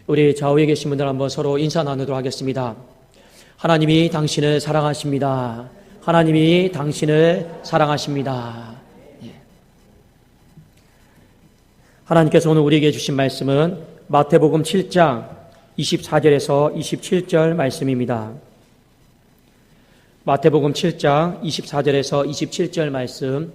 우리 좌우에 계신 분들 한번 서로 인사 나누도록 하겠습니다. 하나님이 당신을 사랑하십니다. 하나님이 당신을 사랑하십니다. 하나님께서 오늘 우리에게 주신 말씀은 마태복음 7장 24절에서 27절 말씀입니다. 마태복음 7장 24절에서 27절 말씀,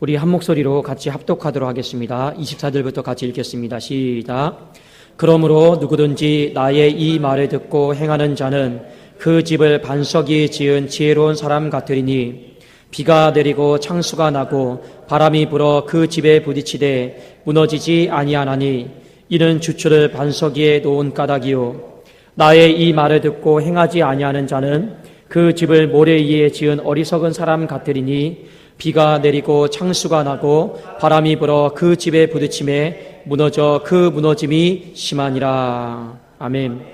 우리 한 목소리로 같이 합독하도록 하겠습니다. 24절부터 같이 읽겠습니다. 시작. 그러므로 누구든지 나의 이 말을 듣고 행하는 자는 그 집을 반석이 지은 지혜로운 사람 같으리니 비가 내리고 창수가 나고 바람이 불어 그 집에 부딪히되 무너지지 아니하나니 이는 주추를 반석 위에 놓은 까닭이요. 나의 이 말을 듣고 행하지 아니하는 자는 그 집을 모래 위에 지은 어리석은 사람 같으리니 비가 내리고 창수가 나고 바람이 불어 그 집에 부딪힘에 무너져 그 무너짐이 심하니라. 아멘.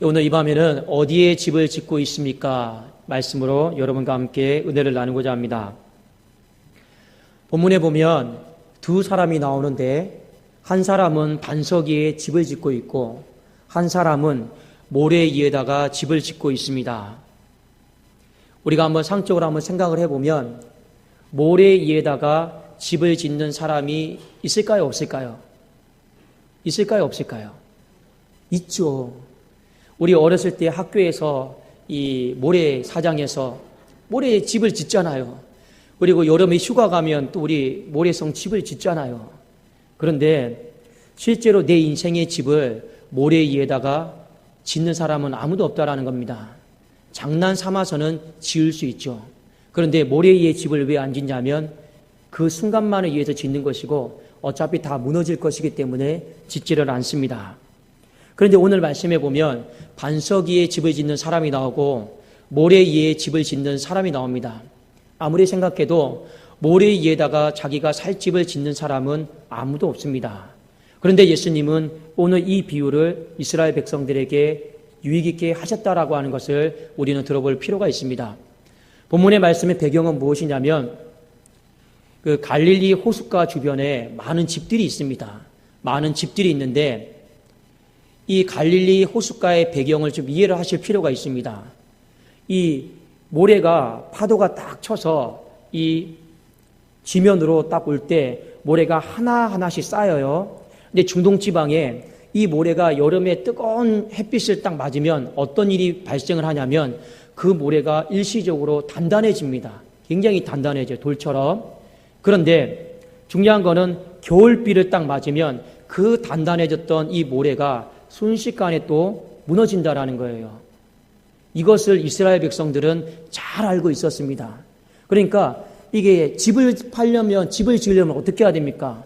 오늘 이 밤에는 어디에 집을 짓고 있습니까? 말씀으로 여러분과 함께 은혜를 나누고자 합니다. 본문에 보면 두 사람이 나오는데 한 사람은 반석 위에 집을 짓고 있고 한 사람은 모래 위에다가 집을 짓고 있습니다. 우리가 한번 상적으로 한번 생각을 해보면 모래 위에다가 집을 짓는 사람이 있을까요? 없을까요? 있을까요? 없을까요? 있죠. 우리 어렸을 때 학교에서 이 모래사장에서 모래에 집을 짓잖아요. 그리고 여름에 휴가 가면 또 우리 모래성 집을 짓잖아요. 그런데 실제로 내 인생의 집을 모래 위에다가 짓는 사람은 아무도 없다라는 겁니다. 장난 삼아서는 지을 수 있죠. 그런데 모래 위에 집을 왜 안 짓냐면 그 순간만을 위해서 짓는 것이고 어차피 다 무너질 것이기 때문에 짓지를 않습니다. 그런데 오늘 말씀해 보면 반석 위에 집을 짓는 사람이 나오고 모래 위에 집을 짓는 사람이 나옵니다. 아무리 생각해도 모래 위에다가 자기가 살 집을 짓는 사람은 아무도 없습니다. 그런데 예수님은 오늘 이 비유를 이스라엘 백성들에게 유익 있게 하셨다라고 하는 것을 우리는 들어볼 필요가 있습니다. 본문의 말씀의 배경은 무엇이냐면 그 갈릴리 호숫가 주변에 많은 집들이 있습니다. 많은 집들이 있는데 이 갈릴리 호숫가의 배경을 좀 이해를 하실 필요가 있습니다. 이 모래가 파도가 딱 쳐서 이 지면으로 딱 올 때 모래가 하나하나씩 쌓여요. 근데 중동 지방에 이 모래가 여름에 뜨거운 햇빛을 딱 맞으면 어떤 일이 발생을 하냐면 그 모래가 일시적으로 단단해집니다. 굉장히 단단해져요. 돌처럼. 그런데 중요한 거는 겨울비를 딱 맞으면 그 단단해졌던 이 모래가 순식간에 또 무너진다라는 거예요. 이것을 이스라엘 백성들은 잘 알고 있었습니다. 그러니까 이게 집을 팔려면, 집을 지으려면 어떻게 해야 됩니까?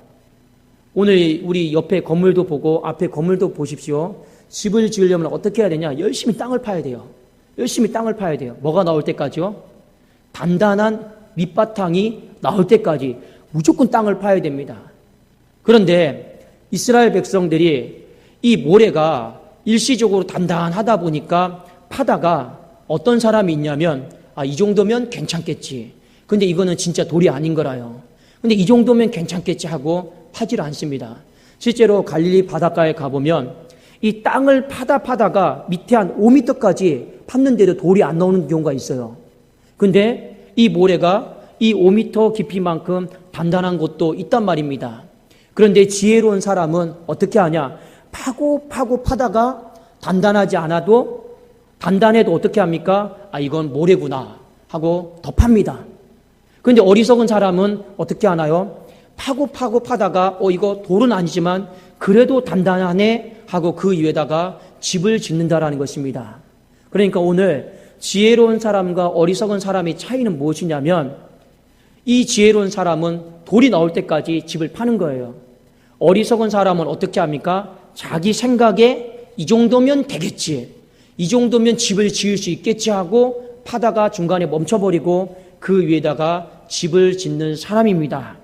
오늘 우리 옆에 건물도 보고 앞에 건물도 보십시오. 집을 지으려면 어떻게 해야 되냐? 열심히 땅을 파야 돼요. 열심히 땅을 파야 돼요. 뭐가 나올 때까지요? 단단한 밑바탕이 나올 때까지 무조건 땅을 파야 됩니다. 그런데 이스라엘 백성들이 이 모래가 일시적으로 단단하다 보니까 파다가 어떤 사람이 있냐면 이 정도면 괜찮겠지. 근데 이거는 진짜 돌이 아닌 거라요. 근데 이 정도면 괜찮겠지 하고 파질 않습니다. 실제로 갈릴리 바닷가에 가보면 이 땅을 파다가 밑에 한 5m까지 팠는데도 돌이 안 나오는 경우가 있어요. 근데 이 모래가 이 5m 깊이만큼 단단한 곳도 있단 말입니다. 그런데 지혜로운 사람은 어떻게 하냐? 파고 파다가 단단하지 않아도 단단해도 어떻게 합니까? 이건 모래구나 하고 더 팝니다. 그런데 어리석은 사람은 어떻게 하나요? 파고 파다가 이거 돌은 아니지만 그래도 단단하네 하고 그 위에다가 집을 짓는다라는 것입니다. 그러니까 오늘 지혜로운 사람과 어리석은 사람의 차이는 무엇이냐면 이 지혜로운 사람은 돌이 나올 때까지 집을 파는 거예요. 어리석은 사람은 어떻게 합니까? 자기 생각에 이 정도면 되겠지, 이 정도면 집을 지을 수 있겠지 하고 파다가 중간에 멈춰버리고 그 위에다가 집을 짓는 사람입니다.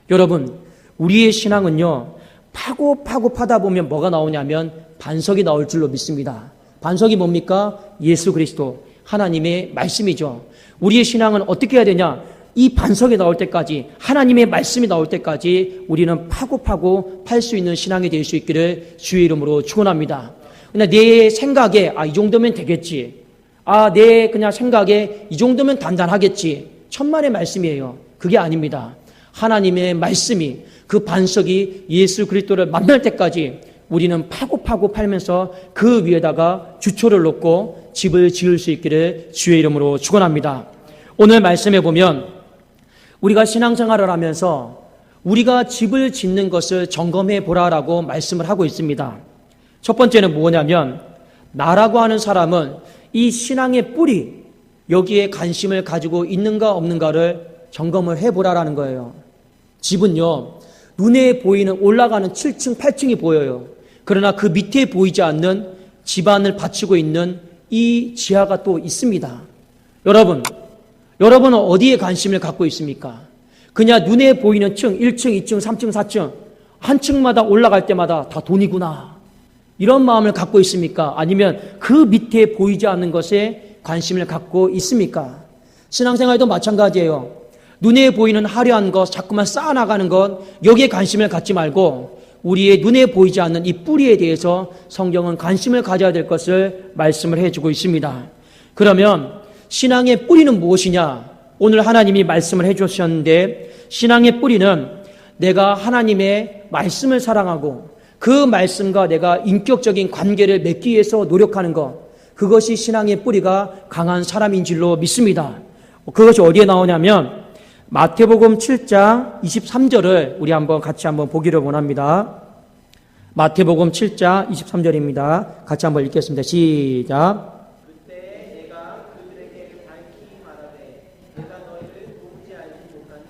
여러분, 우리의 신앙은요, 파고 파다 보면 뭐가 나오냐면 반석이 나올 줄로 믿습니다. 반석이 뭡니까? 예수 그리스도, 하나님의 말씀이죠. 우리의 신앙은 어떻게 해야 되냐? 이 반석이 나올 때까지, 하나님의 말씀이 나올 때까지 우리는 파고 팔 수 있는 신앙이 될 수 있기를 주의 이름으로 축원합니다. 그냥 내 생각에 이 정도면 되겠지. 내 그냥 생각에 이 정도면 단단하겠지. 천만의 말씀이에요. 그게 아닙니다. 하나님의 말씀이, 그 반석이 예수 그리스도를 만날 때까지 우리는 파고 팔면서 그 위에다가 주초를 놓고 집을 지을 수 있기를 주의 이름으로 축원합니다. 오늘 말씀에 보면 우리가 신앙생활을 하면서 우리가 집을 짓는 것을 점검해 보라라고 말씀을 하고 있습니다. 첫 번째는 뭐냐면, 나라고 하는 사람은 이 신앙의 뿌리, 여기에 관심을 가지고 있는가 없는가를 점검을 해보라라는 거예요. 집은요, 눈에 보이는 올라가는 7층, 8층이 보여요. 그러나 그 밑에 보이지 않는 집안을 받치고 있는 이 지하가 또 있습니다. 여러분은 어디에 관심을 갖고 있습니까? 그냥 눈에 보이는 층, 1층, 2층, 3층, 4층, 한 층마다 올라갈 때마다 다 돈이구나, 이런 마음을 갖고 있습니까? 아니면 그 밑에 보이지 않는 것에 관심을 갖고 있습니까? 신앙생활도 마찬가지예요. 눈에 보이는 화려한 것, 자꾸만 쌓아나가는 것, 여기에 관심을 갖지 말고 우리의 눈에 보이지 않는 이 뿌리에 대해서 성경은 관심을 가져야 될 것을 말씀을 해주고 있습니다. 그러면 신앙의 뿌리는 무엇이냐? 오늘 하나님이 말씀을 해주셨는데, 신앙의 뿌리는 내가 하나님의 말씀을 사랑하고 그 말씀과 내가 인격적인 관계를 맺기 위해서 노력하는 것, 그것이 신앙의 뿌리가 강한 사람인 줄로 믿습니다. 그것이 어디에 나오냐면 마태복음 7장 23절을 우리 같이 한번 보기를 원합니다. 마태복음 7장 23절입니다. 같이 한번 읽겠습니다. 시작. 그때 내가 그들에게 밝히 말하되 내가 너희를 도무지 알지 못하니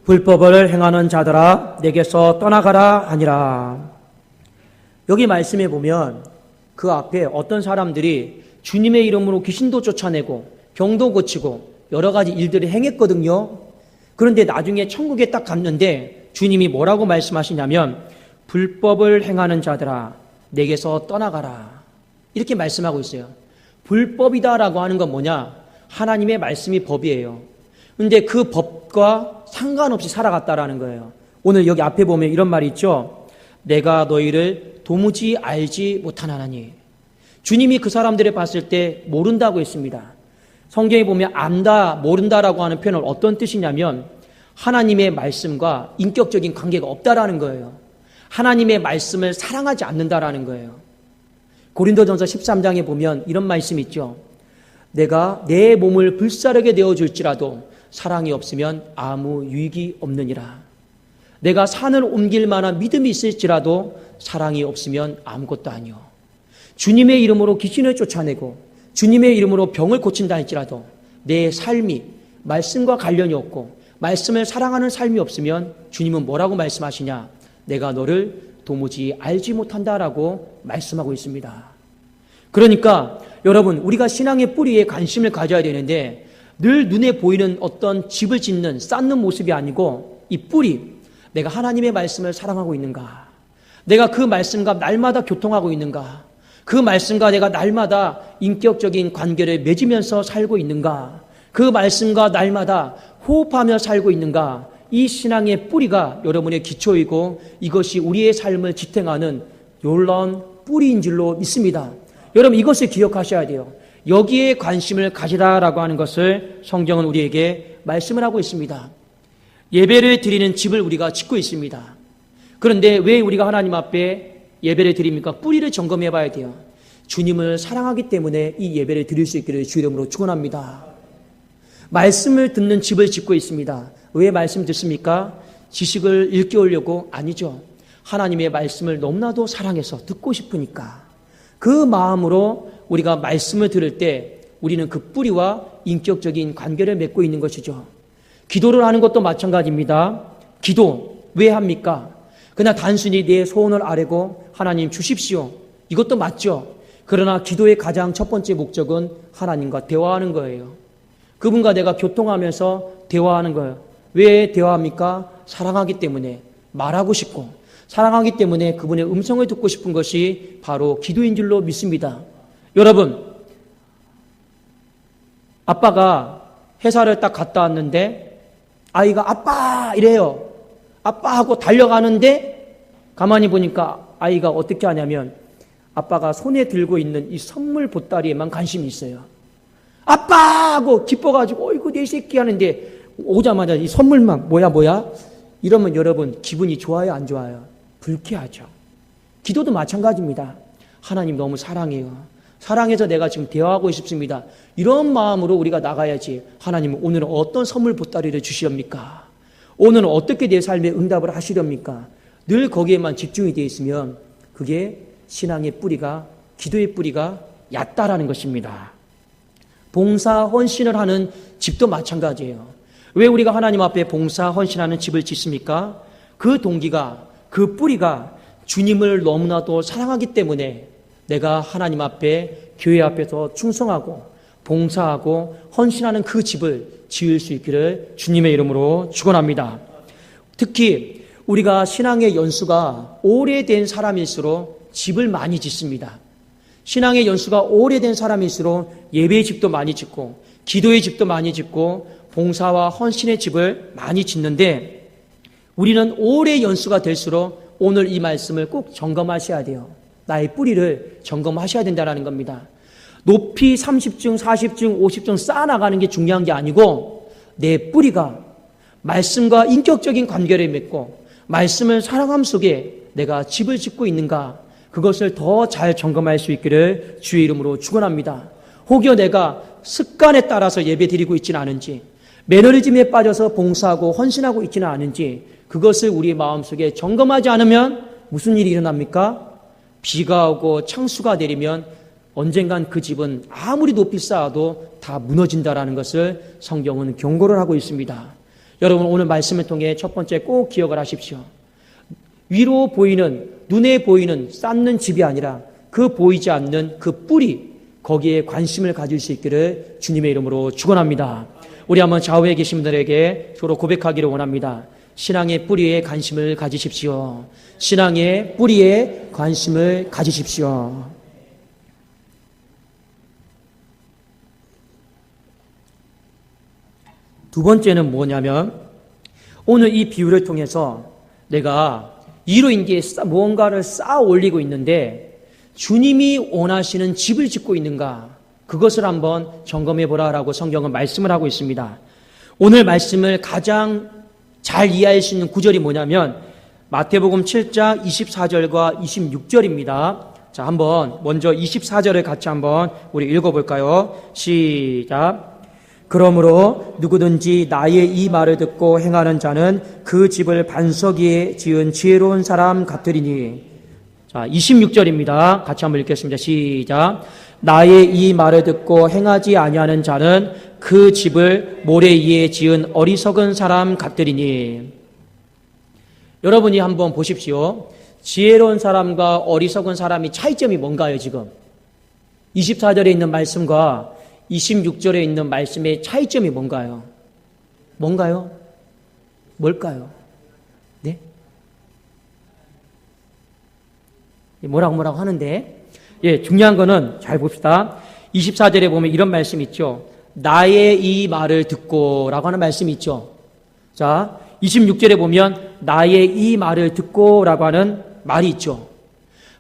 불법을 행하는 자들아 내게서 떠나가라 하니라. 여기 말씀에 보면 그 앞에 어떤 사람들이 주님의 이름으로 귀신도 쫓아내고 병도 고치고 여러 가지 일들을 행했거든요. 그런데 나중에 천국에 딱 갔는데 주님이 뭐라고 말씀하시냐면 불법을 행하는 자들아 내게서 떠나가라, 이렇게 말씀하고 있어요. 불법이다라고 하는 건 뭐냐? 하나님의 말씀이 법이에요. 그런데 그 법과 상관없이 살아갔다라는 거예요. 오늘 여기 앞에 보면 이런 말이 있죠. 내가 너희를 도무지 알지 못하나니. 주님이 그 사람들을 봤을 때 모른다고 했습니다. 성경에 보면 안다, 모른다라고 하는 표현은 어떤 뜻이냐면 하나님의 말씀과 인격적인 관계가 없다라는 거예요. 하나님의 말씀을 사랑하지 않는다라는 거예요. 고린도전서 13장에 보면 이런 말씀이 있죠. 내가 내 몸을 불사르게 내어줄지라도 사랑이 없으면 아무 유익이 없느니라. 내가 산을 옮길 만한 믿음이 있을지라도 사랑이 없으면 아무것도 아니요. 주님의 이름으로 귀신을 쫓아내고 주님의 이름으로 병을 고친다 할지라도 내 삶이 말씀과 관련이 없고 말씀을 사랑하는 삶이 없으면 주님은 뭐라고 말씀하시냐? 내가 너를 도무지 알지 못한다라고 말씀하고 있습니다. 그러니까 여러분, 우리가 신앙의 뿌리에 관심을 가져야 되는데 늘 눈에 보이는 어떤 집을 짓는, 쌓는 모습이 아니고 이 뿌리, 내가 하나님의 말씀을 사랑하고 있는가? 내가 그 말씀과 날마다 교통하고 있는가? 그 말씀과 내가 날마다 인격적인 관계를 맺으면서 살고 있는가? 그 말씀과 날마다 호흡하며 살고 있는가? 이 신앙의 뿌리가 여러분의 기초이고 이것이 우리의 삶을 지탱하는 놀라운 뿌리인 줄로 믿습니다. 여러분, 이것을 기억하셔야 돼요. 여기에 관심을 가지라라고 하는 것을 성경은 우리에게 말씀을 하고 있습니다. 예배를 드리는 집을 우리가 짓고 있습니다. 그런데 왜 우리가 하나님 앞에 예배를 드립니까? 뿌리를 점검해 봐야 돼요. 주님을 사랑하기 때문에 이 예배를 드릴 수 있기를 주 이름으로 축원합니다. 말씀을 듣는 집을 짓고 있습니다. 왜 말씀 듣습니까? 지식을 일깨우려고? 아니죠. 하나님의 말씀을 너무나도 사랑해서 듣고 싶으니까. 그 마음으로 우리가 말씀을 들을 때 우리는 그 뿌리와 인격적인 관계를 맺고 있는 것이죠. 기도를 하는 것도 마찬가지입니다. 기도 왜 합니까? 그냥 단순히 내 소원을 아뢰고 하나님 주십시오, 이것도 맞죠. 그러나 기도의 가장 첫 번째 목적은 하나님과 대화하는 거예요. 그분과 내가 교통하면서 대화하는 거예요. 왜 대화합니까? 사랑하기 때문에 말하고 싶고, 사랑하기 때문에 그분의 음성을 듣고 싶은 것이 바로 기도인 줄로 믿습니다. 여러분, 아빠가 회사를 딱 갔다 왔는데 아이가 아빠 이래요. 아빠 하고 달려가는데 가만히 보니까 아이가 어떻게 하냐면 아빠가 손에 들고 있는 이 선물 보따리에만 관심이 있어요. 아빠 하고 기뻐가지고 어이구 내 새끼 하는데 오자마자 이 선물만 뭐야 이러면 여러분 기분이 좋아요 안 좋아요? 불쾌하죠. 기도도 마찬가지입니다. 하나님 너무 사랑해요. 사랑해서 내가 지금 대화하고 싶습니다. 이런 마음으로 우리가 나가야지. 하나님 오늘은 어떤 선물 보따리를 주시렵니까? 오늘은 어떻게 내 삶에 응답을 하시렵니까? 늘 거기에만 집중이 되어 있으면 그게 신앙의 뿌리가, 기도의 뿌리가 얕다라는 것입니다. 봉사 헌신을 하는 집도 마찬가지예요. 왜 우리가 하나님 앞에 봉사 헌신하는 집을 짓습니까? 그 동기가, 그 뿌리가 주님을 너무나도 사랑하기 때문에 내가 하나님 앞에, 교회 앞에서 충성하고 봉사하고 헌신하는 그 집을 지을 수 있기를 주님의 이름으로 축원합니다. 특히 우리가 신앙의 연수가 오래된 사람일수록 집을 많이 짓습니다. 신앙의 연수가 오래된 사람일수록 예배의 집도 많이 짓고 기도의 집도 많이 짓고 봉사와 헌신의 집을 많이 짓는데 우리는 오래 연수가 될수록 오늘 이 말씀을 꼭 점검하셔야 돼요. 나의 뿌리를 점검하셔야 된다는 겁니다. 높이 30층, 40층, 50층 쌓아나가는 게 중요한 게 아니고 내 뿌리가 말씀과 인격적인 관계를 맺고 말씀을 살아감 속에 내가 집을 짓고 있는가 그것을 더 잘 점검할 수 있기를 주의 이름으로 축원합니다. 혹여 내가 습관에 따라서 예배 드리고 있지는 않은지 매너리즘에 빠져서 봉사하고 헌신하고 있지는 않은지 그것을 우리 마음속에 점검하지 않으면 무슨 일이 일어납니까? 비가 오고 창수가 내리면 언젠간 그 집은 아무리 높이 쌓아도 다 무너진다라는 것을 성경은 경고를 하고 있습니다. 여러분 오늘 말씀을 통해 첫 번째 꼭 기억을 하십시오. 위로 보이는 눈에 보이는 쌓는 집이 아니라 그 보이지 않는 그 뿌리 거기에 관심을 가질 수 있기를 주님의 이름으로 축원합니다. 우리 한번 좌우에 계신 분들에게 서로 고백하기를 원합니다. 신앙의 뿌리에 관심을 가지십시오. 신앙의 뿌리에 관심을 가지십시오. 두 번째는 뭐냐면 오늘 이 비유를 통해서 내가 이로 인해 무언가를 쌓아 올리고 있는데 주님이 원하시는 집을 짓고 있는가 그것을 한번 점검해 보라라고 성경은 말씀을 하고 있습니다. 오늘 말씀을 가장 잘 이해할 수 있는 구절이 뭐냐면 마태복음 7장 24절과 26절입니다. 자, 한번 먼저 24절을 같이 한번 우리 읽어볼까요? 시작. 그러므로 누구든지 나의 이 말을 듣고 행하는 자는 그 집을 반석 위에 지은 지혜로운 사람 같으리니. 자, 26절입니다. 같이 한번 읽겠습니다. 시작. 나의 이 말을 듣고 행하지 아니하는 자는 그 집을 모래 위에 지은 어리석은 사람 같으리니. 여러분이 한번 보십시오. 지혜로운 사람과 어리석은 사람이 차이점이 뭔가요, 지금? 24절에 있는 말씀과 26절에 있는 말씀의 차이점이 뭔가요? 뭔가요? 뭘까요? 네? 뭐라고 하는데, 예, 중요한 거는 잘 봅시다. 24절에 보면 이런 말씀 있죠. 나의 이 말을 듣고 라고 하는 말씀이 있죠. 자, 26절에 보면 나의 이 말을 듣고 라고 하는 말이 있죠.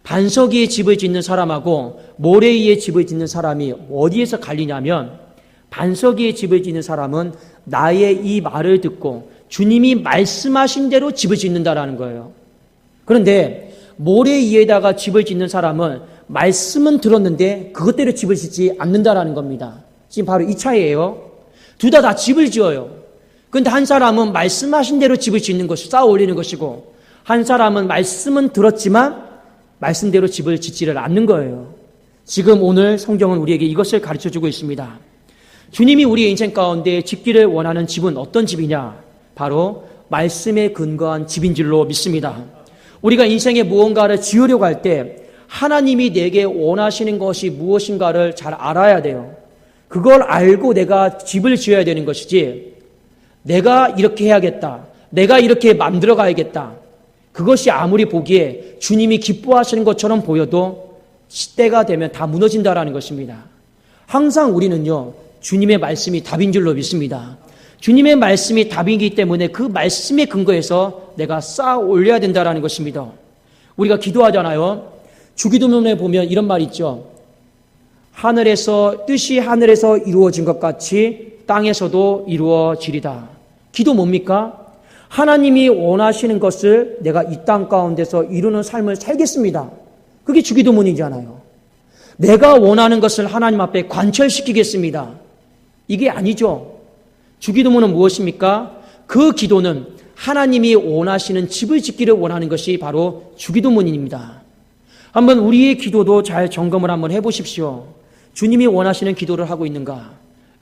반석 위에 집을 짓는 사람하고 모래 위에 집을 짓는 사람이 어디에서 갈리냐면 반석 위에 집을 짓는 사람은 나의 이 말을 듣고 주님이 말씀하신 대로 집을 짓는다라는 거예요. 그런데 모래 위에다가 집을 짓는 사람은 말씀은 들었는데 그것대로 집을 짓지 않는다라는 겁니다. 지금 바로 이 차이예요. 둘 다 집을 지어요. 그런데 한 사람은 말씀하신 대로 집을 짓는 것이 쌓아 올리는 것이고 한 사람은 말씀은 들었지만 말씀대로 집을 짓지를 않는 거예요. 지금 오늘 성경은 우리에게 이것을 가르쳐주고 있습니다. 주님이 우리의 인생 가운데 짓기를 원하는 집은 어떤 집이냐? 바로 말씀에 근거한 집인 줄로 믿습니다. 우리가 인생에 무언가를 지으려고 할 때 하나님이 내게 원하시는 것이 무엇인가를 잘 알아야 돼요. 그걸 알고 내가 집을 지어야 되는 것이지 내가 이렇게 해야겠다. 내가 이렇게 만들어 가야겠다. 그것이 아무리 보기에 주님이 기뻐하시는 것처럼 보여도 때가 되면 다 무너진다라는 것입니다. 항상 우리는요, 주님의 말씀이 답인 줄로 믿습니다. 주님의 말씀이 답이기 때문에 그 말씀에 근거해서 내가 쌓아 올려야 된다라는 것입니다. 우리가 기도하잖아요. 주기도문에 보면 이런 말 있죠. 뜻이 하늘에서 이루어진 것 같이 땅에서도 이루어지리다. 기도 뭡니까? 하나님이 원하시는 것을 내가 이 땅 가운데서 이루는 삶을 살겠습니다. 그게 주기도문이잖아요. 내가 원하는 것을 하나님 앞에 관철시키겠습니다. 이게 아니죠. 주기도문은 무엇입니까? 그 기도는 하나님이 원하시는 집을 짓기를 원하는 것이 바로 주기도문입니다. 한번 우리의 기도도 잘 점검을 한번 해보십시오. 주님이 원하시는 기도를 하고 있는가?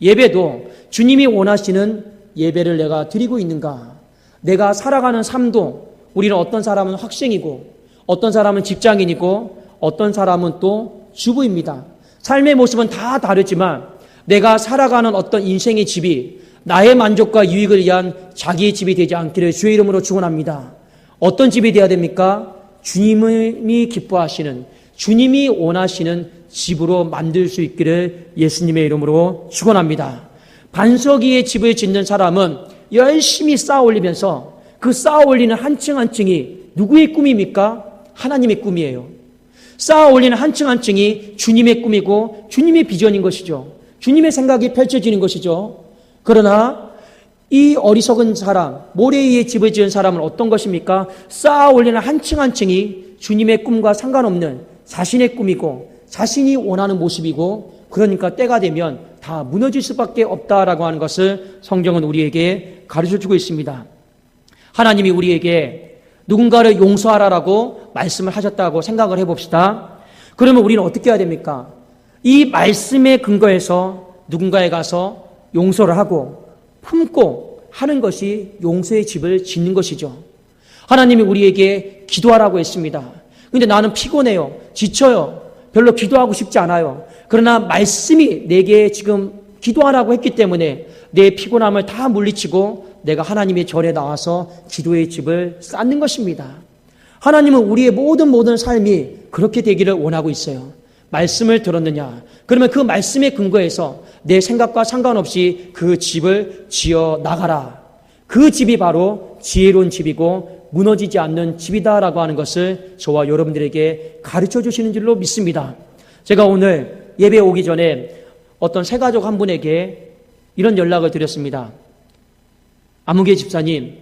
예배도 주님이 원하시는 예배를 내가 드리고 있는가? 내가 살아가는 삶도 우리는 어떤 사람은 학생이고 어떤 사람은 직장인이고 어떤 사람은 또 주부입니다. 삶의 모습은 다 다르지만 내가 살아가는 어떤 인생의 집이 나의 만족과 유익을 위한 자기의 집이 되지 않기를 주의 이름으로 축원합니다. 어떤 집이 되어야 됩니까? 주님이 기뻐하시는, 주님이 원하시는 집으로 만들 수 있기를 예수님의 이름으로 축원합니다. 반석 위에 집을 짓는 사람은 열심히 쌓아 올리면서 그 쌓아 올리는 한 층 한 층이 누구의 꿈입니까? 하나님의 꿈이에요. 쌓아 올리는 한 층 한 층이 주님의 꿈이고 주님의 비전인 것이죠. 주님의 생각이 펼쳐지는 것이죠. 그러나 이 어리석은 사람, 모래 위에 집을 지은 사람은 어떤 것입니까? 쌓아 올리는 한 층 한 층이 주님의 꿈과 상관없는 자신의 꿈이고 자신이 원하는 모습이고, 그러니까 때가 되면 다 무너질 수밖에 없다라고 하는 것을 성경은 우리에게 가르쳐주고 있습니다. 하나님이 우리에게 누군가를 용서하라라고 말씀을 하셨다고 생각을 해봅시다. 그러면 우리는 어떻게 해야 됩니까? 이 말씀에 근거해서 누군가에 가서 용서를 하고 품고 하는 것이 용서의 집을 짓는 것이죠. 하나님이 우리에게 기도하라고 했습니다. 근데 나는 피곤해요. 지쳐요. 별로 기도하고 싶지 않아요. 그러나 말씀이 내게 지금 기도하라고 했기 때문에 내 피곤함을 다 물리치고 내가 하나님의 절에 나와서 기도의 집을 쌓는 것입니다. 하나님은 우리의 모든 삶이 그렇게 되기를 원하고 있어요. 말씀을 들었느냐? 그러면 그 말씀에 근거해서 내 생각과 상관없이 그 집을 지어 나가라. 그 집이 바로 지혜로운 집이고 무너지지 않는 집이다라고 하는 것을 저와 여러분들에게 가르쳐 주시는 줄로 믿습니다. 제가 오늘 예배 오기 전에 어떤 새가족 한 분에게 이런 연락을 드렸습니다. 아무개 집사님,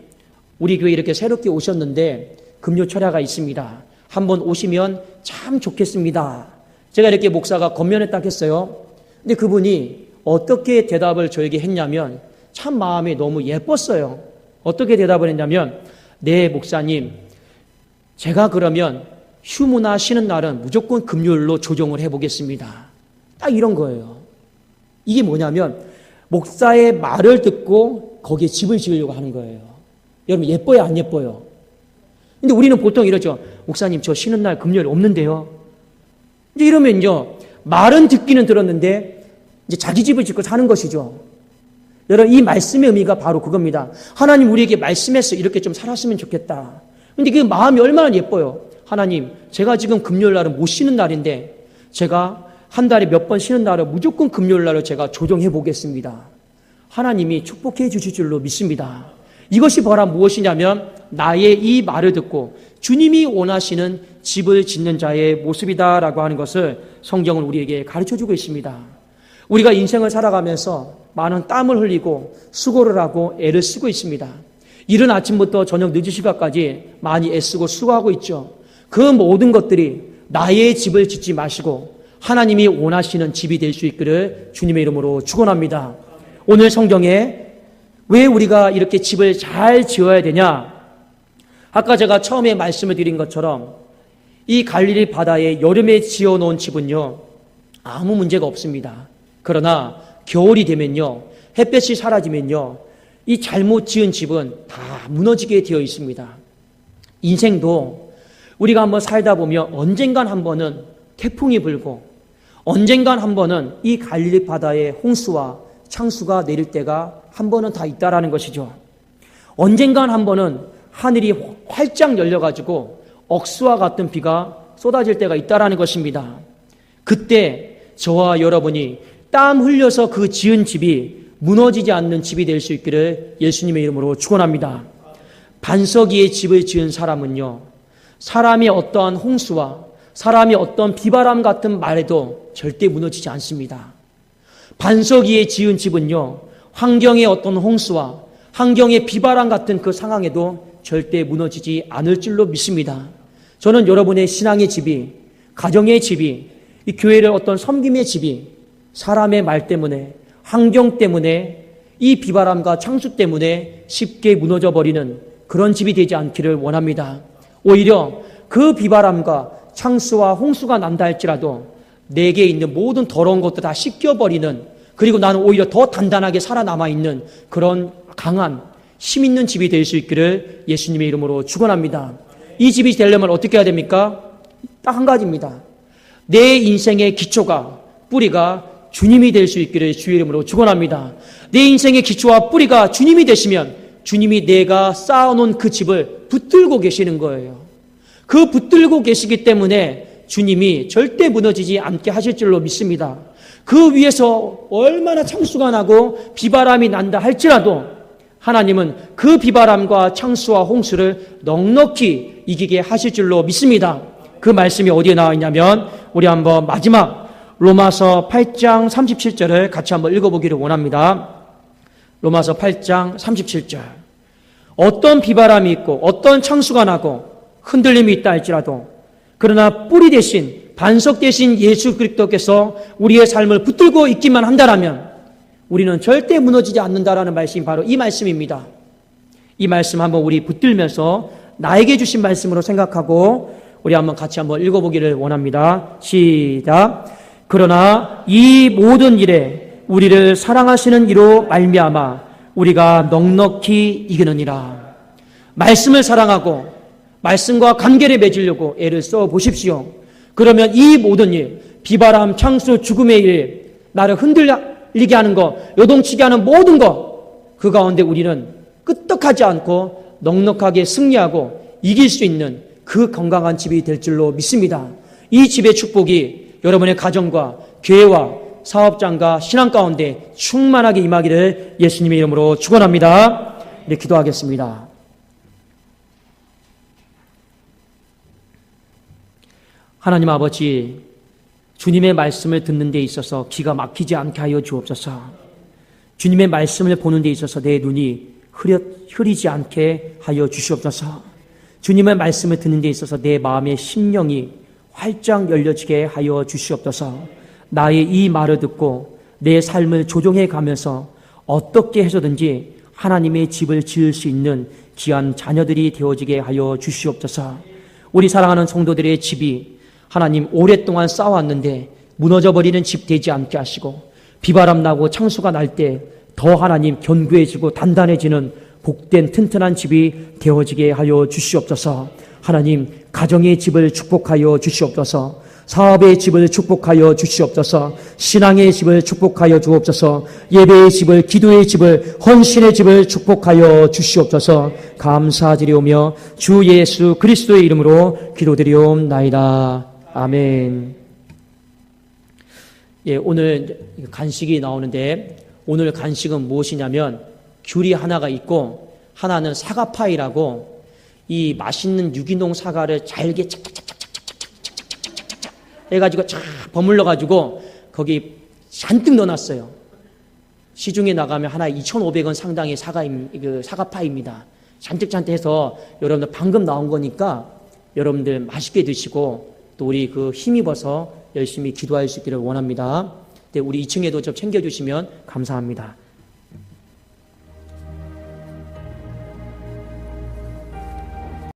우리 교회 이렇게 새롭게 오셨는데 금요 철야가 있습니다. 한번 오시면 참 좋겠습니다. 제가 이렇게 목사가 겉면에 딱 했어요. 근데 그분이 어떻게 대답을 저에게 했냐면 참 마음이 너무 예뻤어요. 어떻게 대답을 했냐면, 네, 목사님, 제가 그러면 휴무나 쉬는 날은 무조건 금요일로 조정을 해보겠습니다. 딱 이런 거예요. 이게 뭐냐면 목사의 말을 듣고 거기에 집을 지으려고 하는 거예요. 여러분, 예뻐요, 안 예뻐요? 근데 우리는 보통 이러죠. 목사님, 저 쉬는 날 금요일 없는데요. 이제 이러면요, 말은 듣기는 들었는데 이제 자기 집을 짓고 사는 것이죠. 여러분, 이 말씀의 의미가 바로 그겁니다. 하나님 우리에게 말씀했어. 이렇게 좀 살았으면 좋겠다. 근데 그 마음이 얼마나 예뻐요. 하나님, 제가 지금 금요일 날은 못 쉬는 날인데 제가 한 달에 몇 번 쉬는 날을 무조건 금요일 날을 제가 조정해 보겠습니다. 하나님이 축복해 주실 줄로 믿습니다. 이것이 바로 무엇이냐면 나의 이 말을 듣고 주님이 원하시는 집을 짓는 자의 모습이다라고 하는 것을 성경은 우리에게 가르쳐주고 있습니다. 우리가 인생을 살아가면서 많은 땀을 흘리고 수고를 하고 애를 쓰고 있습니다. 이른 아침부터 저녁 늦은 시간까지 많이 애쓰고 수고하고 있죠. 그 모든 것들이 나의 집을 짓지 마시고 하나님이 원하시는 집이 될 수 있기를 주님의 이름으로 축원합니다. 오늘 성경에 왜 우리가 이렇게 집을 잘 지어야 되냐? 아까 제가 처음에 말씀을 드린 것처럼 이 갈릴리 바다에 여름에 지어놓은 집은요, 아무 문제가 없습니다. 그러나 겨울이 되면요, 햇볕이 사라지면요, 이 잘못 지은 집은 다 무너지게 되어 있습니다. 인생도 우리가 한번 살다 보면 언젠간 한 번은 태풍이 불고 언젠간 한 번은 이 갈릴리 바다에 홍수와 창수가 내릴 때가 한 번은 다 있다라는 것이죠. 언젠간 한 번은 하늘이 활짝 열려가지고 억수와 같은 비가 쏟아질 때가 있다라는 것입니다. 그때 저와 여러분이 땀 흘려서 그 지은 집이 무너지지 않는 집이 될 수 있기를 예수님의 이름으로 축원합니다. 반석 위에 집을 지은 사람은요, 사람의 어떠한 홍수와 사람의 어떤 비바람 같은 말에도 절대 무너지지 않습니다. 반석 위에 지은 집은요, 환경의 어떤 홍수와 환경의 비바람 같은 그 상황에도 절대 무너지지 않을 줄로 믿습니다. 저는 여러분의 신앙의 집이, 가정의 집이, 이 교회를 어떤 섬김의 집이 사람의 말 때문에, 환경 때문에, 이 비바람과 창수 때문에 쉽게 무너져 버리는 그런 집이 되지 않기를 원합니다. 오히려 그 비바람과 창수와 홍수가 난다 할지라도 내게 있는 모든 더러운 것도 다 씻겨버리는, 그리고 나는 오히려 더 단단하게 살아남아 있는 그런 강한 힘 있는 집이 될 수 있기를 예수님의 이름으로 축원합니다. 이 집이 되려면 어떻게 해야 됩니까? 딱 한 가지입니다. 내 인생의 기초가, 뿌리가 주님이 될 수 있기를 주의 이름으로 축원합니다. 내 인생의 기초와 뿌리가 주님이 되시면 주님이 내가 쌓아놓은 그 집을 붙들고 계시는 거예요. 그 붙들고 계시기 때문에 주님이 절대 무너지지 않게 하실 줄로 믿습니다. 그 위에서 얼마나 창수가 나고 비바람이 난다 할지라도 하나님은 그 비바람과 창수와 홍수를 넉넉히 이기게 하실 줄로 믿습니다. 그 말씀이 어디에 나와 있냐면 우리 한번 마지막 로마서 8장 37절을 같이 한번 읽어보기를 원합니다. 로마서 8장 37절. 어떤 비바람이 있고 어떤 창수가 나고 흔들림이 있다 할지라도 그러나 뿌리 대신, 반석 대신 예수 그리스도께서 우리의 삶을 붙들고 있기만 한다라면 우리는 절대 무너지지 않는다라는 말씀이 바로 이 말씀입니다. 이 말씀 한번 우리 붙들면서 나에게 주신 말씀으로 생각하고 우리 한번 같이 한번 읽어보기를 원합니다. 시작. 그러나 이 모든 일에 우리를 사랑하시는 이로 말미암아 우리가 넉넉히 이기느니라. 말씀을 사랑하고 말씀과 관계를 맺으려고 애를 써 보십시오. 그러면 이 모든 일, 비바람, 창수, 죽음의 일, 나를 흔들리게 하는 것, 요동치게 하는 모든 것, 그 가운데 우리는 끄떡하지 않고 넉넉하게 승리하고 이길 수 있는 그 건강한 집이 될 줄로 믿습니다. 이 집의 축복이 여러분의 가정과 교회와 사업장과 신앙 가운데 충만하게 임하기를 예수님의 이름으로 축원합니다. 네, 기도하겠습니다. 하나님 아버지, 주님의 말씀을 듣는 데 있어서 기가 막히지 않게 하여 주옵소서. 주님의 말씀을 보는 데 있어서 내 눈이 흐리지 않게 하여 주시옵소서. 주님의 말씀을 듣는 데 있어서 내 마음의 심령이 활짝 열려지게 하여 주시옵소서. 나의 이 말을 듣고 내 삶을 조정해 가면서 어떻게 해서든지 하나님의 집을 지을 수 있는 귀한 자녀들이 되어지게 하여 주시옵소서. 우리 사랑하는 성도들의 집이 하나님 오랫동안 쌓아왔는데 무너져버리는 집 되지 않게 하시고 비바람 나고 창수가 날 때 더 하나님 견고해지고 단단해지는 복된 튼튼한 집이 되어지게 하여 주시옵소서. 하나님 가정의 집을 축복하여 주시옵소서. 사업의 집을 축복하여 주시옵소서. 신앙의 집을 축복하여 주옵소서. 예배의 집을, 기도의 집을, 헌신의 집을 축복하여 주시옵소서. 감사드리오며 주 예수 그리스도의 이름으로 기도드리옵나이다. 아멘. 예, 오늘 간식이 나오는데 오늘 간식은 무엇이냐면 귤이 하나가 있고 하나는 사과파이라고 이 맛있는 유기농 사과를 잘게 착착착착착착착착착착 해가지고 쫙 버물러 가지고 거기 잔뜩 넣어놨어요. 시중에 나가면 하나에 2,500원 상당의 사과파입니다. 잔뜩 해서 여러분들 방금 나온 거니까 여러분들 맛있게 드시고 또 우리 힘입어서 열심히 기도할 수 있기를 원합니다. 우리 2층에도 좀 챙겨주시면 감사합니다.